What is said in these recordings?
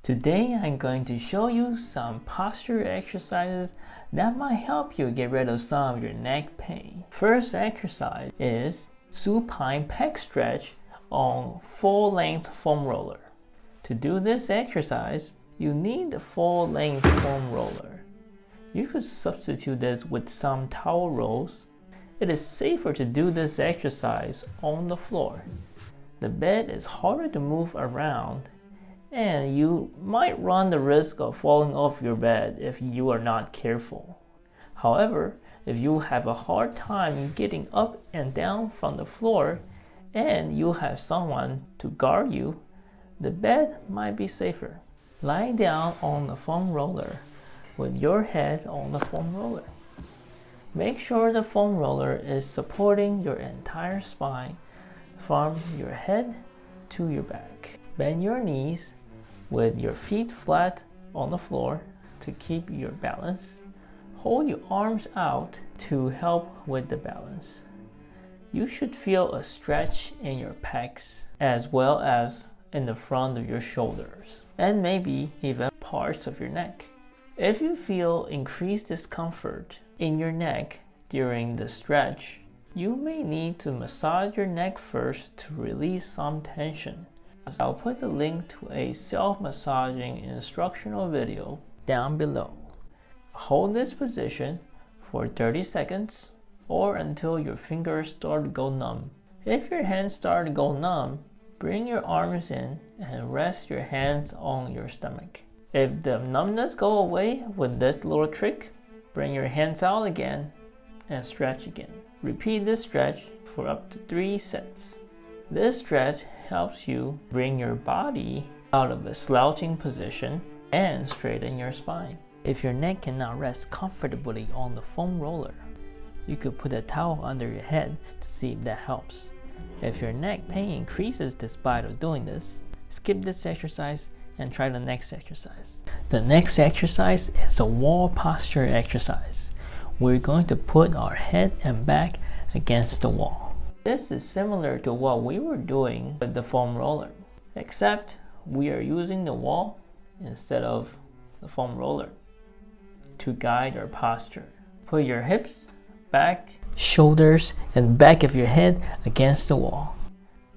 Today I'm going to show you some posture exercises that might help you get rid of some of your neck pain. First exercise is supine pec stretch on full-length foam roller. To do this exercise, you need a full-length foam roller. You could substitute this with some towel rolls. It is safer to do this exercise on the floor. The bed is harder to move around, and you might run the risk of falling off your bed if you are not careful. However, if you have a hard time getting up and down from the floor and you have someone to guard you, the bed might be safer. Lie down on the foam roller with your head on the foam roller. Make sure the foam roller is supporting your entire spine from your head to your back. Bend your knees with your feet flat on the floor to keep your balance. Hold your arms out to help with the balance. You should feel a stretch in your pecs as well as in the front of your shoulders and maybe even parts of your neck. If you feel increased discomfort in your neck during the stretch, you may need to massage your neck first to release some tension. I'll put the link to a self-massaging instructional video down below. Hold this position for 30 seconds or until your fingers start to go numb. If your hands start to go numb, bring your arms in and rest your hands on your stomach. If the numbness goes away with this little trick, bring your hands out again and stretch again. Repeat this stretch for up to 3 sets. This stretch helps you bring your body out of a slouching position and straighten your spine. If your neck cannot rest comfortably on the foam roller, you could put a towel under your head to see if that helps. If your neck pain increases despite doing this, skip this exercise and try the next exercise. The next exercise is a wall posture exercise. We're going to put our head and back against the wall. This is similar to what we were doing with the foam roller, except we are using the wall instead of the foam roller to guide our posture. Put your hips, back, shoulders, and back of your head against the wall.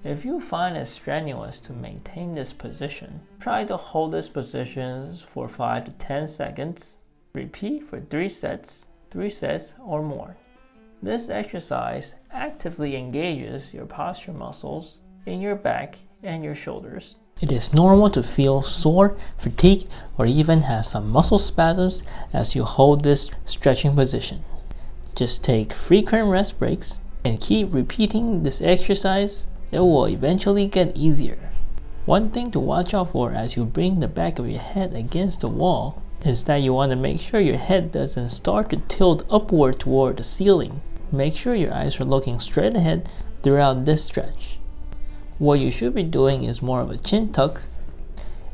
If you find it strenuous to maintain this position, try to hold this position for 5 to 10 seconds. Repeat for 3 sets or more. This exercise actively engages your posture muscles in your back and your shoulders. It is normal to feel sore, fatigue, or even have some muscle spasms as you hold this stretching position. Just take frequent rest breaks and keep repeating this exercise. It will eventually get easier. One thing to watch out for as you bring the back of your head against the wall is that you want to make sure your head doesn't start to tilt upward toward the ceiling. Make sure your eyes are looking straight ahead throughout this stretch. What you should be doing is more of a chin tuck.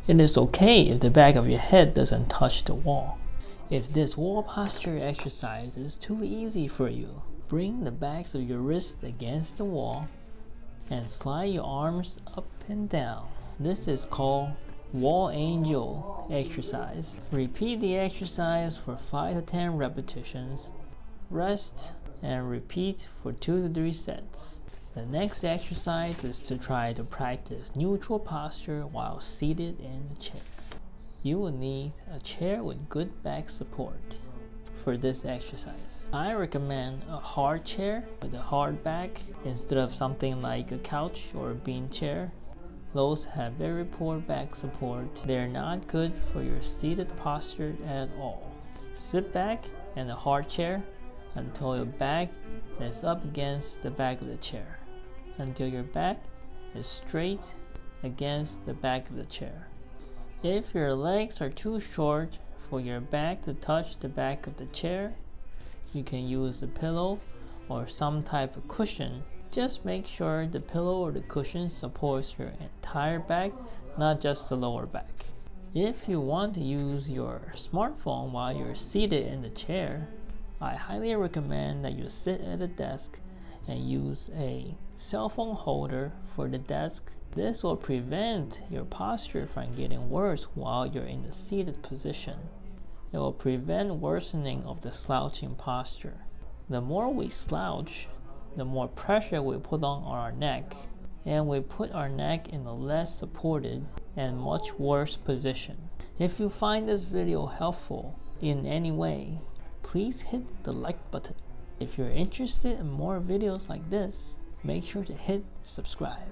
It is okay if the back of your head doesn't touch the wall. If this wall posture exercise is too easy for you, bring the backs of your wrists against the wall and slide your arms up and down. This is called wall angel exercise. Repeat the exercise for 5 to 10 repetitions. Rest and repeat for 2 to 3 sets. The next exercise is to try to practice neutral posture while seated in a chair. You will need a chair with good back support for this exercise. I recommend a hard chair with a hard back instead of something like a couch or a bean chair. Those have very poor back support. They're not good for your seated posture at all. Sit back in a hard chair until your back is up against the back of the chair, until your back is straight against the back of the chair. If your legs are too short for your back to touch the back of the chair, you can use a pillow or some type of cushion. Just make sure the pillow or the cushion supports your entire back, not just the lower back. If you want to use your smartphone while you're seated in the chair, I highly recommend that you sit at a desk and use a cell phone holder for the desk. This will prevent your posture from getting worse while you're in the seated position. It will prevent worsening of the slouching posture. The more we slouch, the more pressure we put on our neck, and we put our neck in a less supported and much worse position. If you find this video helpful in any way, please hit the like button. If you're interested in more videos like this, make sure to hit subscribe.